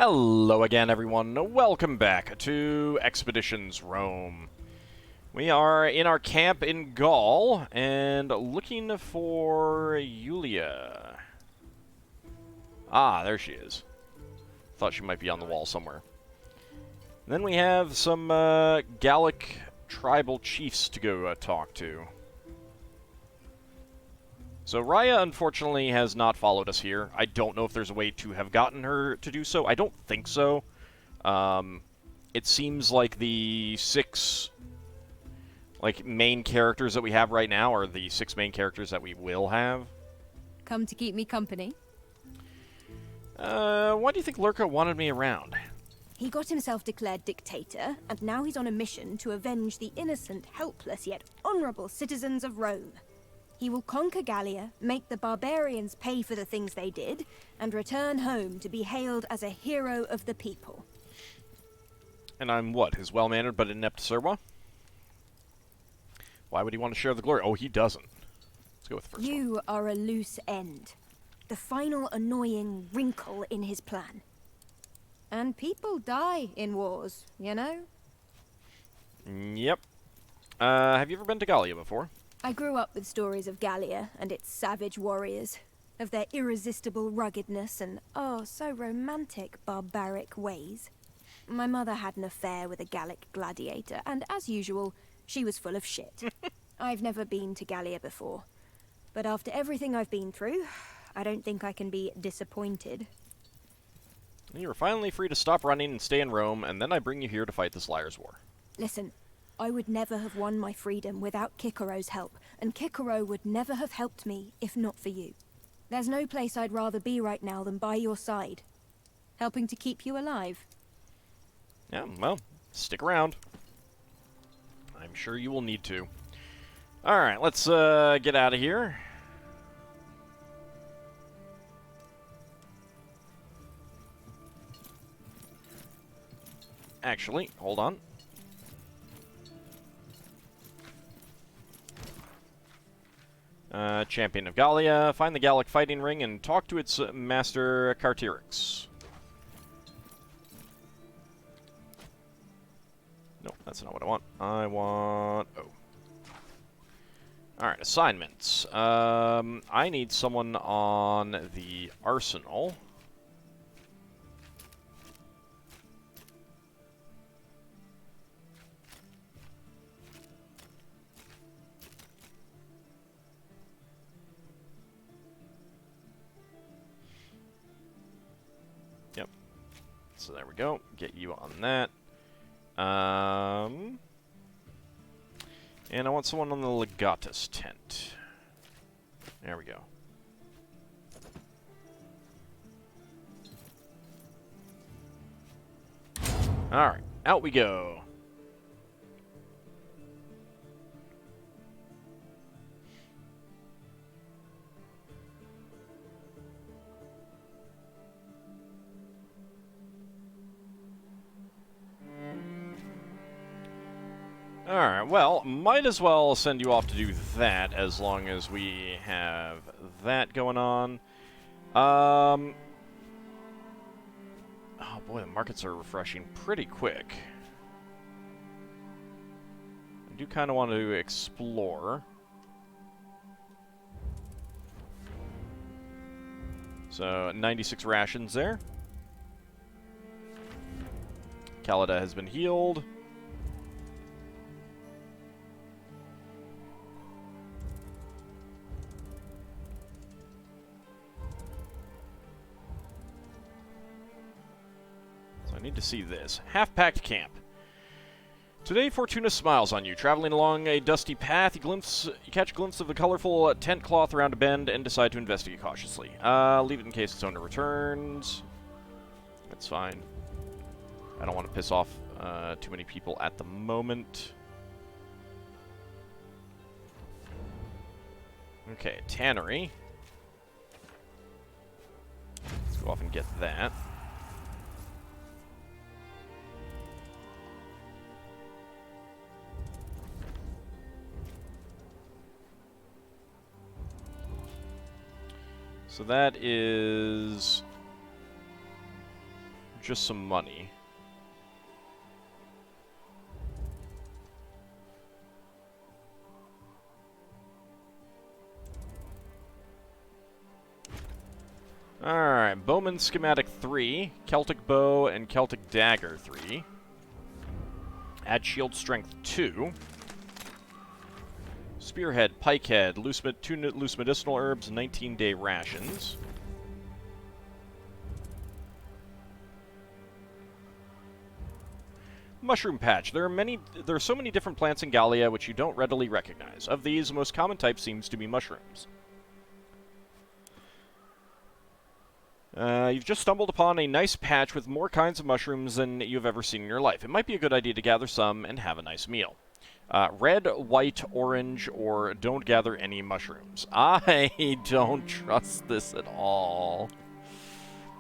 Hello again, everyone. Welcome back to Expeditions Rome. We are in our camp in Gaul and looking for Yulia. Ah, there she is. Thought she might be on the wall somewhere. Then we have some Gallic tribal chiefs to go talk to. So Raya, unfortunately, has not followed us here. I don't know if there's a way to have gotten her to do so. I don't think so. It seems like the six main characters that we have right now are the six main characters that we will have. Come to keep me company? Why do you think Lurka wanted me around? He got himself declared dictator, and now he's on a mission to avenge the innocent, helpless, yet honorable citizens of Rome. He will conquer Gallia, make the barbarians pay for the things they did, and return home to be hailed as a hero of the people. And I'm what, his well-mannered but inept serwa? Why would he want to share the glory? Oh, he doesn't. Let's go with the first one. You are a loose end. The final annoying wrinkle in his plan. And people die in wars, you know? Yep. Have you ever been to Gallia before? I grew up with stories of Gallia and its savage warriors, of their irresistible ruggedness and, oh, so romantic, barbaric ways. My mother had an affair with a Gallic gladiator, and as usual, she was full of shit. I've never been to Gallia before, but after everything I've been through, I don't think I can be disappointed. You are finally free to stop running and stay in Rome, and then I bring you here to fight this Liar's War. Listen, I would never have won my freedom without Kikaro's help, and Kikaro would never have helped me if not for you. There's no place I'd rather be right now than by your side, helping to keep you alive. Yeah, well, stick around. I'm sure you will need to. Alright, let's get out of here. Actually, hold on. Champion of Gallia, find the Gallic fighting ring and talk to its master, Carterix. No, that's not what I want. I want... Oh. Alright, assignments. I need someone on the arsenal. Yep. So there we go. Get you on that. And I want someone on the Legatus tent. There we go. Alright, out we go. Alright, well, might as well send you off to do that as long as we have that going on. Oh boy, the markets are refreshing pretty quick. I do kind of want to explore. So, 96 rations there. Calida has been healed. I need to see this. Half-packed camp. Today, Fortuna smiles on you. Traveling along a dusty path, you catch a glimpse of the colorful tent cloth around a bend and decide to investigate cautiously. Leave it in case its owner returns. That's fine. I don't want to piss off too many people at the moment. Okay, tannery. Let's go off and get that. So that is just some money. Alright, Bowman Schematic 3, Celtic Bow and Celtic Dagger 3. Add Shield Strength 2. Spearhead, Pikehead, 2 loose medicinal herbs, 19-day rations. Mushroom Patch. There are so many different plants in Gallia which you don't readily recognize. Of these, the most common type seems to be mushrooms. You've just stumbled upon a nice patch with more kinds of mushrooms than you've ever seen in your life. It might be a good idea to gather some and have a nice meal. Red, white, orange, or don't gather any mushrooms. I don't trust this at all.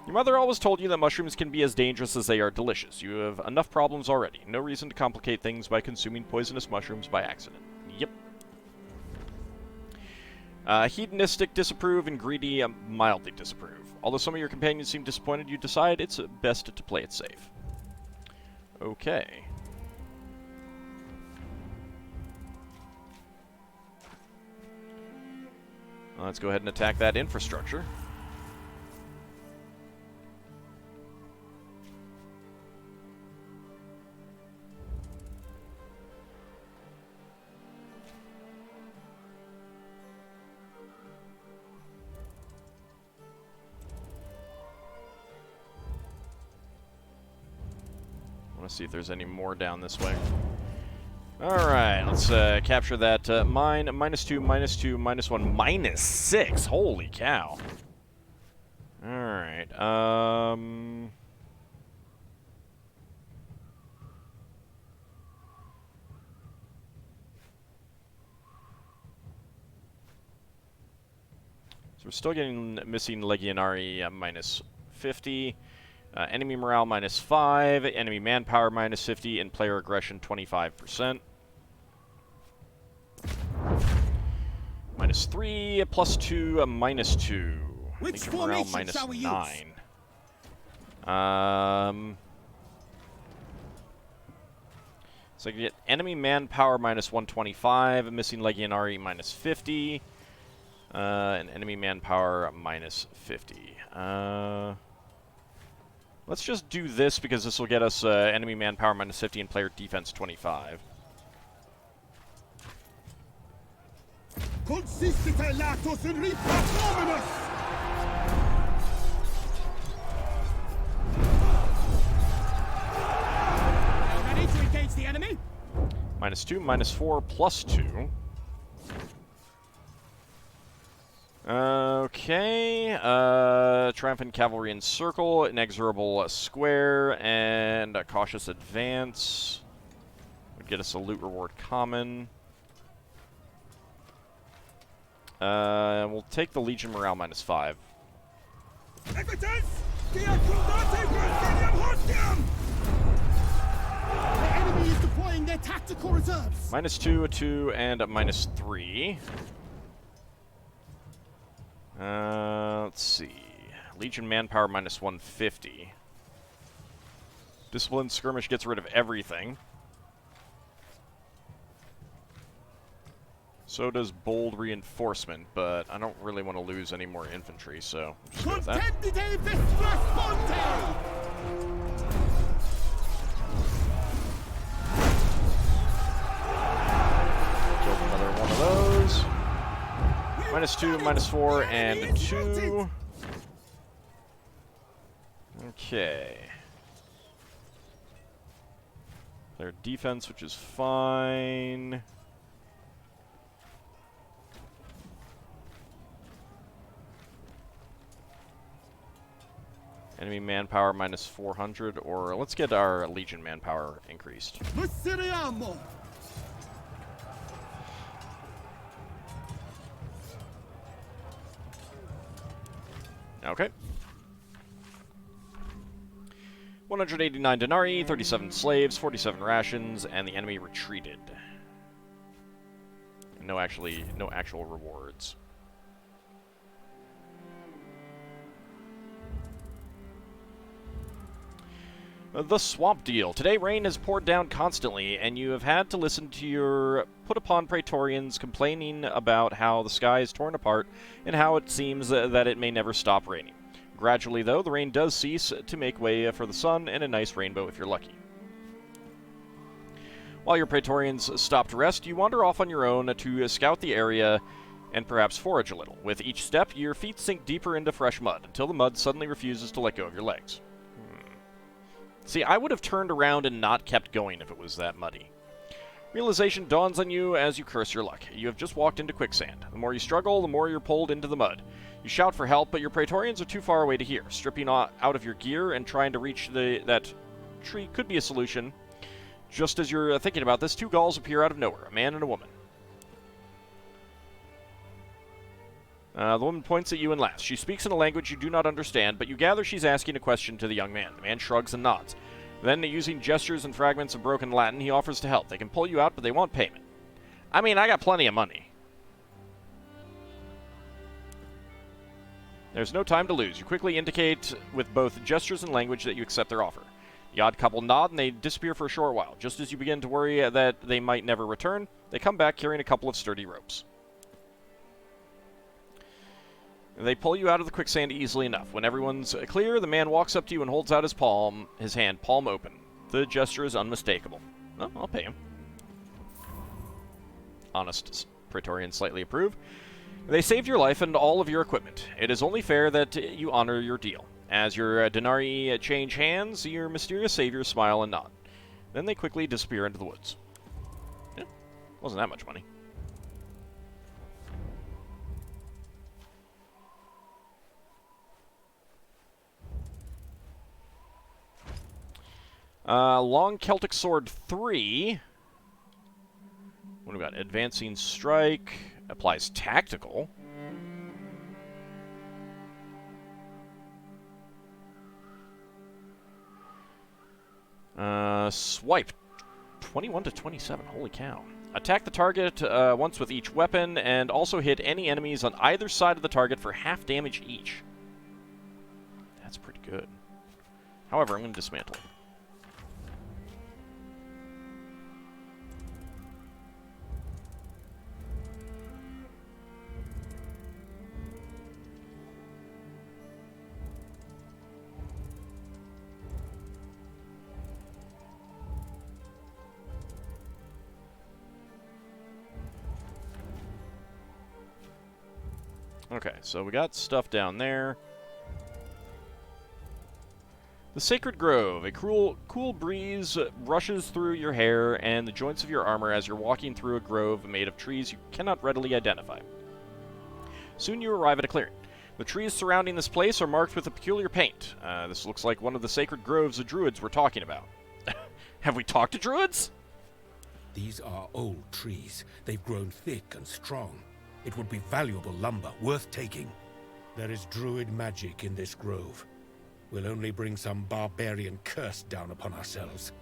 Your mother always told you that mushrooms can be as dangerous as they are delicious. You have enough problems already. No reason to complicate things by consuming poisonous mushrooms by accident. Yep. Hedonistic, disapprove, and greedy, mildly disapprove. Although some of your companions seem disappointed, you decide it's best to play it safe. Okay. Let's go ahead and attack that infrastructure. See if there's any more down this way. Alright, let's capture that mine. -2, -2, -1, -6. Holy cow. Alright, so we're still getting missing Legionari -50. Enemy morale -5, enemy manpower -50, and player aggression 25%. -3, +2, -2. Which Legion morale formation shall we -9. So I get enemy manpower -125, missing Legionari -50, and enemy manpower -50. Let's just do this because this will get us enemy manpower -50 and player defense 25. Consistite latus in repax hominis! Ready to engage the enemy? -2, -4, +2. Okay, Triumphant Cavalry Encircle, Inexorable Square, and a Cautious Advance. Would get us a loot reward common. We'll take the Legion Morale -5. Evidence! The enemy is deploying their tactical reserves! -2, a 2, and a -3. Let's see. Legion manpower -150. Disciplined skirmish gets rid of everything. So does bold reinforcement, but I don't really want to lose any more infantry, so just go with that. Killed another one of those. -2, -4, and 2. Okay. Their defense, which is fine. Enemy manpower -400, or let's get our Legion manpower increased. Okay. 189 denarii, 37 slaves, 47 rations, and the enemy retreated. No actual rewards. The swamp deal. Today rain has poured down constantly, and you have had to listen to your put-upon Praetorians complaining about how the sky is torn apart and how it seems that it may never stop raining. Gradually, though, the rain does cease to make way for the sun and a nice rainbow if you're lucky. While your Praetorians stop to rest, you wander off on your own to scout the area and perhaps forage a little. With each step, your feet sink deeper into fresh mud, until the mud suddenly refuses to let go of your legs. See, I would have turned around and not kept going if it was that muddy. Realization dawns on you as you curse your luck. You have just walked into quicksand. The more you struggle, the more you're pulled into the mud. You shout for help, but your Praetorians are too far away to hear. Stripping out of your gear and trying to reach that tree could be a solution. Just as you're thinking about this, two Gauls appear out of nowhere, a man and a woman. The woman points at you and laughs. She speaks in a language you do not understand, but you gather she's asking a question to the young man. The man shrugs and nods. Then, using gestures and fragments of broken Latin, he offers to help. They can pull you out, but they want payment. I mean, I got plenty of money. There's no time to lose. You quickly indicate with both gestures and language that you accept their offer. The odd couple nod, and they disappear for a short while. Just as you begin to worry that they might never return, they come back carrying a couple of sturdy ropes. They pull you out of the quicksand easily enough. When everyone's clear, the man walks up to you and holds out his hand, palm open. The gesture is unmistakable. Oh, I'll pay him. Honest Praetorians slightly approve. They saved your life and all of your equipment. It is only fair that you honor your deal. As your denarii change hands, your mysterious saviors smile and nod. Then they quickly disappear into the woods. Yeah, wasn't that much money. Long Celtic Sword 3. What do we got? Advancing Strike. Applies Tactical. Swipe. 21 to 27. Holy cow. Attack the target once with each weapon, and also hit any enemies on either side of the target for half damage each. That's pretty good. However, I'm going to dismantle it. Okay, so we got stuff down there. The Sacred Grove. A cool breeze rushes through your hair and the joints of your armor as you're walking through a grove made of trees you cannot readily identify. Soon you arrive at a clearing. The trees surrounding this place are marked with a peculiar paint. This looks like one of the sacred groves the druids were talking about. Have we talked to druids? These are old trees. They've grown thick and strong. It would be valuable lumber, worth taking. There is druid magic in this grove. We'll only bring some barbarian curse down upon ourselves.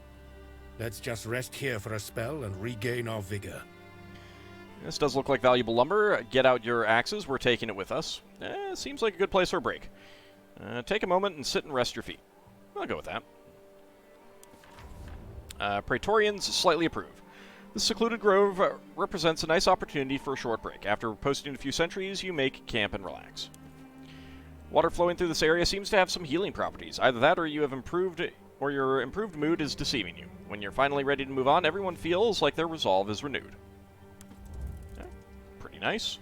Let's just rest here for a spell and regain our vigor. This does look like valuable lumber. Get out your axes. We're taking it with us. Seems like a good place for a break. Take a moment and sit and rest your feet. I'll go with that. Praetorians slightly approve. The secluded grove represents a nice opportunity for a short break. After posting a few sentries, you make camp and relax. Water flowing through this area seems to have some healing properties. Either that or you have improved, or your improved mood is deceiving you. When you're finally ready to move on, everyone feels like their resolve is renewed. Pretty nice.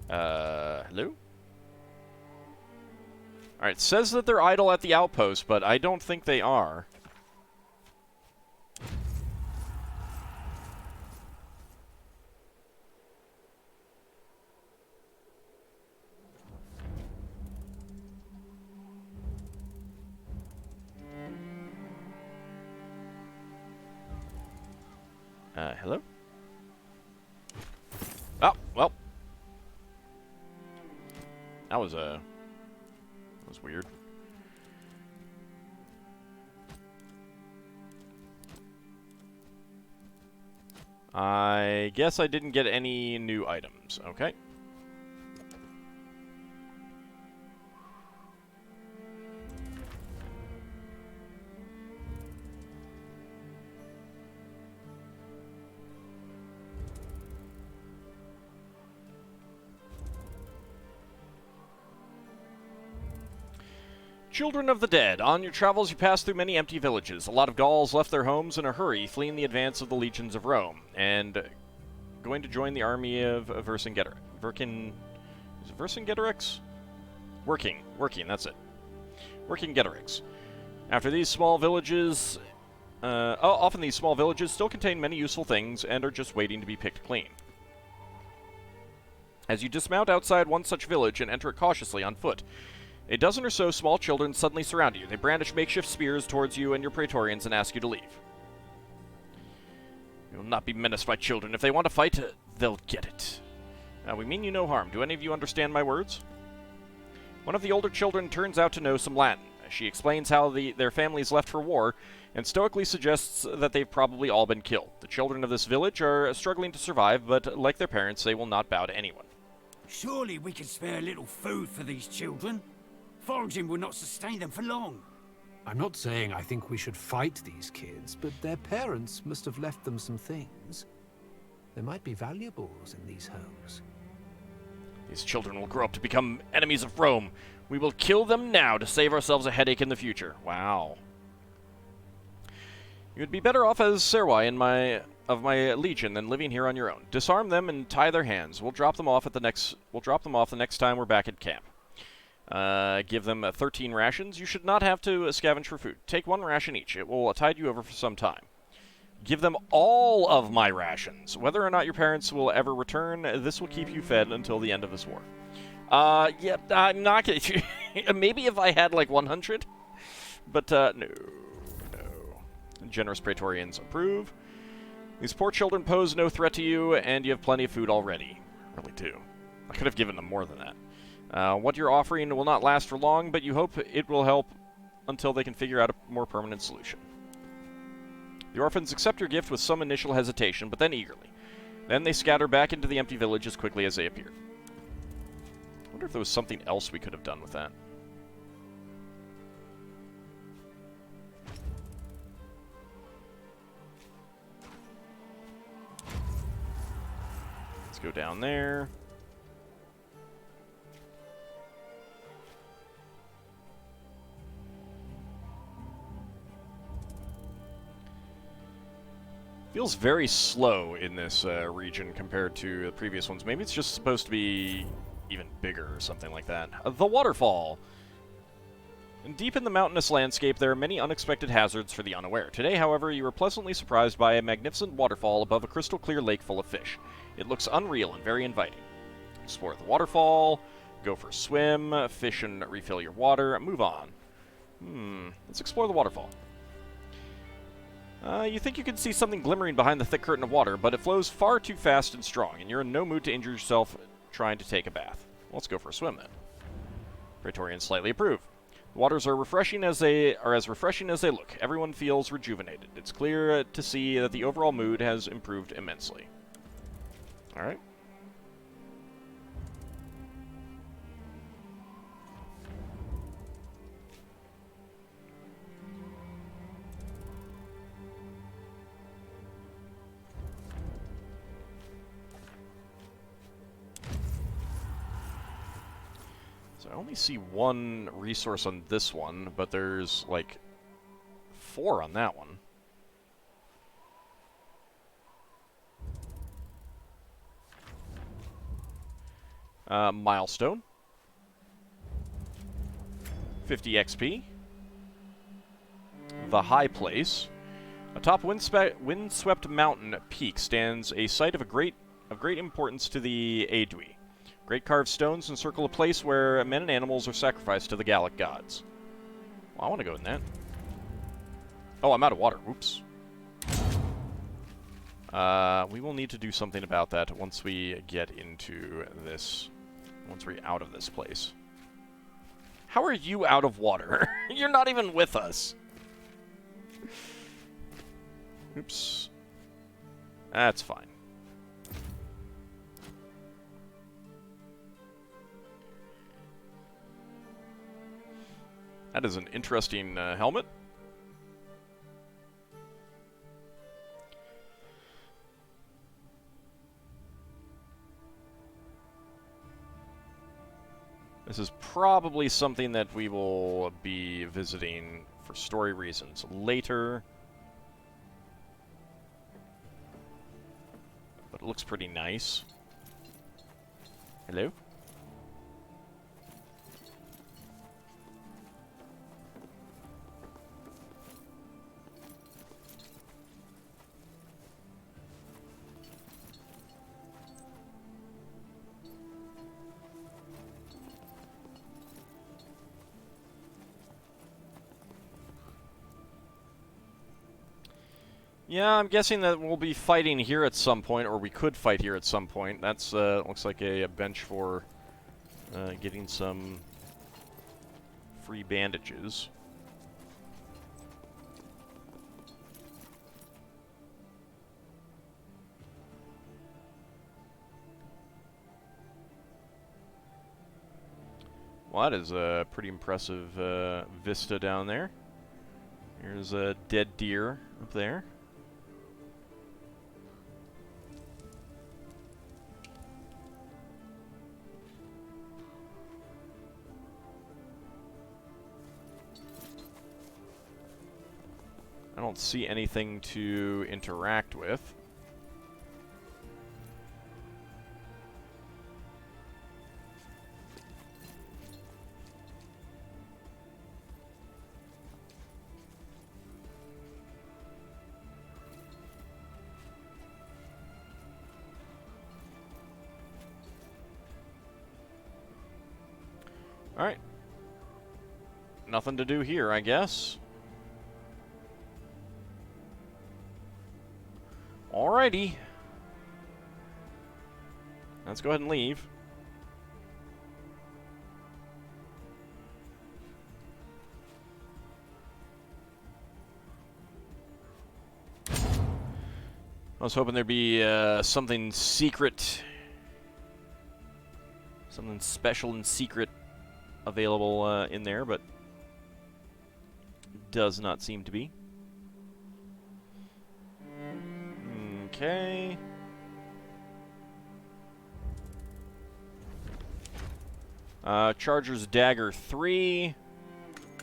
Hello? Alright, it says that they're idle at the outpost, but I don't think they are. Hello? Oh, well. That was weird. I guess I didn't get any new items. Okay. Children of the dead. On your travels, you pass through many empty villages. A lot of Gauls left their homes in a hurry, fleeing the advance of the legions of Rome, and going to join the army of Vercingetorix. Is it Vercingetorix? Working, that's it. Vercingetorix. After these small villages, often these small villages still contain many useful things and are just waiting to be picked clean. As you dismount outside one such village and enter it cautiously on foot, a dozen or so small children suddenly surround you. They brandish makeshift spears towards you and your praetorians and ask you to leave. You will not be menaced by children. If they want to fight, they'll get it. We mean you no harm. Do any of you understand my words? One of the older children turns out to know some Latin. She explains how their families left for war, and stoically suggests that they've probably all been killed. The children of this village are struggling to survive, but like their parents, they will not bow to anyone. Surely we can spare a little food for these children. Foraging will not sustain them for long. I'm not saying I think we should fight these kids, but their parents must have left them some things. There might be valuables in these homes. These children will grow up to become enemies of Rome. We will kill them now to save ourselves a headache in the future. Wow. You would be better off as Serwai of my legion than living here on your own. Disarm them and tie their hands. We'll drop them off the next time we're back at camp. Give them 13 rations. You should not have to scavenge for food. Take one ration each. It will tide you over for some time. Give them all of my rations. Whether or not your parents will ever return, this will keep you fed until the end of this war. Yeah, I'm not gonna... Maybe if I had, like, 100? But, no. Generous praetorians approve. These poor children pose no threat to you, and you have plenty of food already. Really do. I could have given them more than that. What you're offering will not last for long, but you hope it will help until they can figure out a more permanent solution. The orphans accept your gift with some initial hesitation, but then eagerly. Then they scatter back into the empty village as quickly as they appear. I wonder if there was something else we could have done with that. Let's go down there. Feels very slow in this region compared to the previous ones. Maybe it's just supposed to be even bigger or something like that. The Waterfall. And deep in the mountainous landscape, there are many unexpected hazards for the unaware. Today, however, you were pleasantly surprised by a magnificent waterfall above a crystal-clear lake full of fish. It looks unreal and very inviting. Explore the waterfall, go for a swim, fish and refill your water, move on. Let's explore the waterfall. You think you can see something glimmering behind the thick curtain of water, but it flows far too fast and strong, and you're in no mood to injure yourself trying to take a bath. Well, let's go for a swim then. Praetorians slightly approve. The waters are as refreshing as they look. Everyone feels rejuvenated. It's clear to see that the overall mood has improved immensely. All right. So I only see one resource on this one, but there's like 4 on that one. Milestone. 50 XP. The High Place. Atop windswept mountain peak stands a site of great importance to the Aedui. Great carved stones encircle a place where men and animals are sacrificed to the Gallic gods. Well, I want to go in that. Oh, I'm out of water. Whoops. We will need to do something about that once we get into this. Once we're out of this place. How are you out of water? You're not even with us. Oops. That's fine. That is an interesting helmet. This is probably something that we will be visiting for story reasons later. But it looks pretty nice. Hello? Yeah, I'm guessing that we'll be fighting here at some point, or we could fight here at some point. That's looks like a bench for getting some free bandages. Well, that is a pretty impressive vista down there. Here's a dead deer up there. I don't see anything to interact with. Alright. Nothing to do here, I guess. Alrighty. Let's go ahead and leave. I was hoping there'd be something secret, something special and secret available in there, but does not seem to be. Okay. Charger's Dagger 3.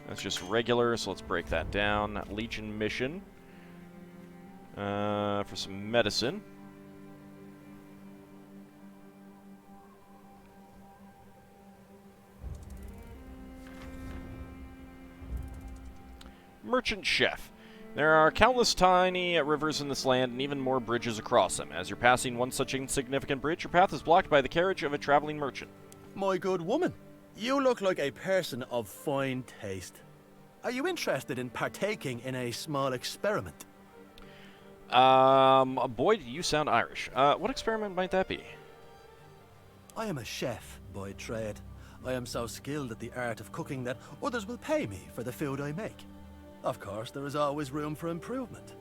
That's just regular, so let's break that down. Legion mission. For some medicine. Merchant Chef. There are countless tiny rivers in this land and even more bridges across them. As you're passing one such insignificant bridge, your path is blocked by the carriage of a traveling merchant. My good woman, you look like a person of fine taste. Are you interested in partaking in a small experiment? Boy, you sound Irish. What experiment might that be? I am a chef by trade. I am so skilled at the art of cooking that others will pay me for the food I make. Of course, there is always room for improvement.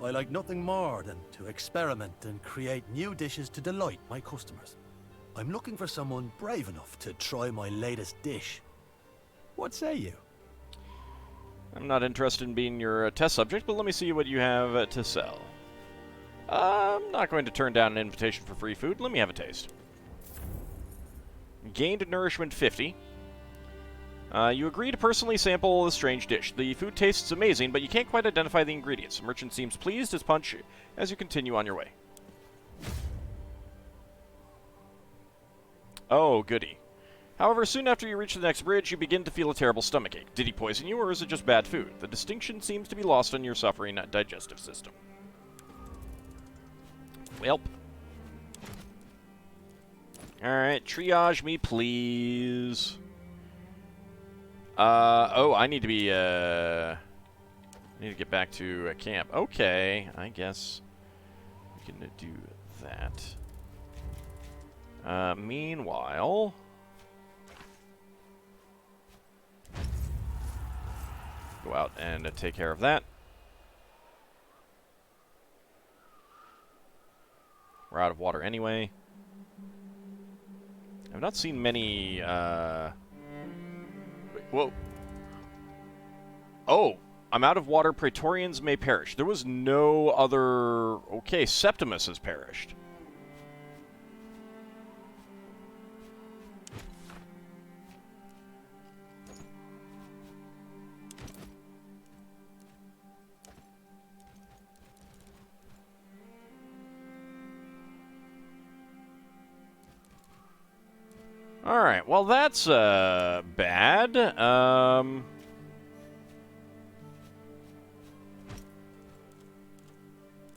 I like nothing more than to experiment and create new dishes to delight my customers. I'm looking for someone brave enough to try my latest dish. What say you? I'm not interested in being your test subject, but let me see what you have to sell. I'm not going to turn down an invitation for free food. Let me have a taste. Gained nourishment 50. You agree to personally sample the strange dish. The food tastes amazing, but you can't quite identify the ingredients. The merchant seems pleased as punch as you continue on your way. Oh, goody. However, soon after you reach the next bridge, you begin to feel a terrible stomachache. Did he poison you, or is it just bad food? The distinction seems to be lost on your suffering digestive system. Welp. Alright, triage me, please. Oh, I need to be, I need to get back to camp. Okay, I guess we can do that. Meanwhile... go out and take care of that. We're out of water anyway. I've not seen many, whoa. Oh, I'm out of water. Praetorians may perish. There was no other... Okay, Septimus has perished. Alright, well that's, bad.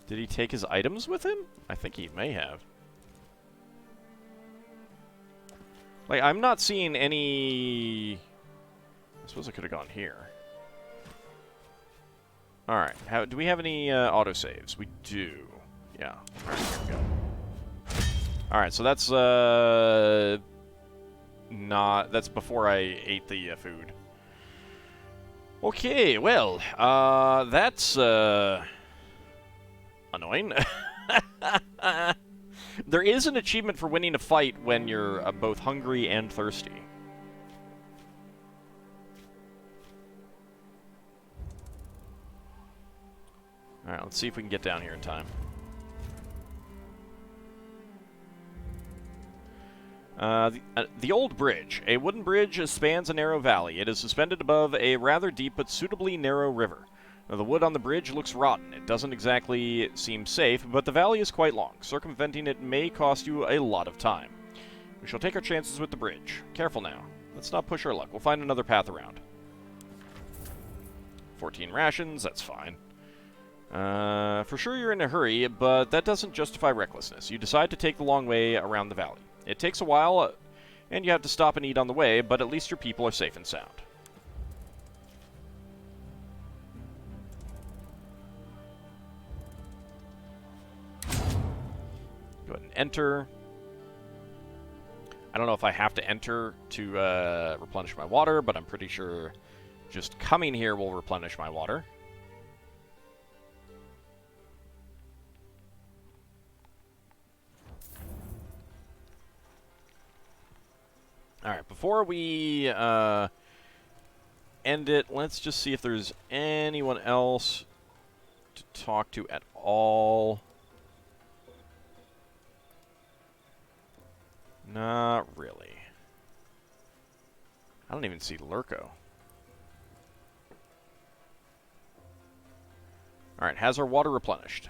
Did he take his items with him? I think he may have. Like, I'm not seeing any... I suppose I could have gone here. Alright, do we have any autosaves? We do. Yeah. Alright, here we go. Alright, so that's, that's before I ate the food. Okay, well, that's, annoying. There is an achievement for winning a fight when you're both hungry and thirsty. Alright, let's see if we can get down here in time. The Old Bridge. A wooden bridge spans a narrow valley. It is suspended above a rather deep but suitably narrow river. Now, the wood on the bridge looks rotten. It doesn't exactly seem safe, but the valley is quite long. Circumventing it may cost you a lot of time. We shall take our chances with the bridge. Careful now. Let's not push our luck. We'll find another path around. 14 rations, that's fine. For sure you're in a hurry, but that doesn't justify recklessness. You decide to take the long way around the valley. It takes a while, and you have to stop and eat on the way, but at least your people are safe and sound. Go ahead and enter. I don't know if I have to enter to replenish my water, but I'm pretty sure just coming here will replenish my water. Alright, before we end it, let's just see if there's anyone else to talk to at all. Not really. I don't even see Lurko. Alright, has our water replenished?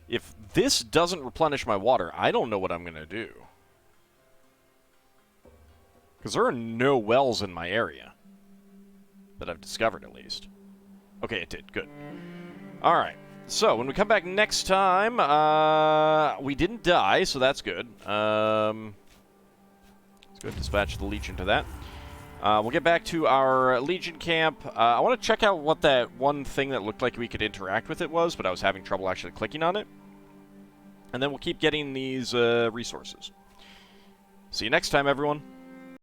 If this doesn't replenish my water, I don't know what I'm going to do. Because there are no wells in my area. That I've discovered, at least. Okay, it did. Good. Alright. So, when we come back next time, we didn't die, so that's good. Let's go and dispatch the Legion to that. We'll get back to our Legion camp. I want to check out what that one thing that looked like we could interact with it was, but I was having trouble actually clicking on it. And then we'll keep getting these resources. See you next time, everyone.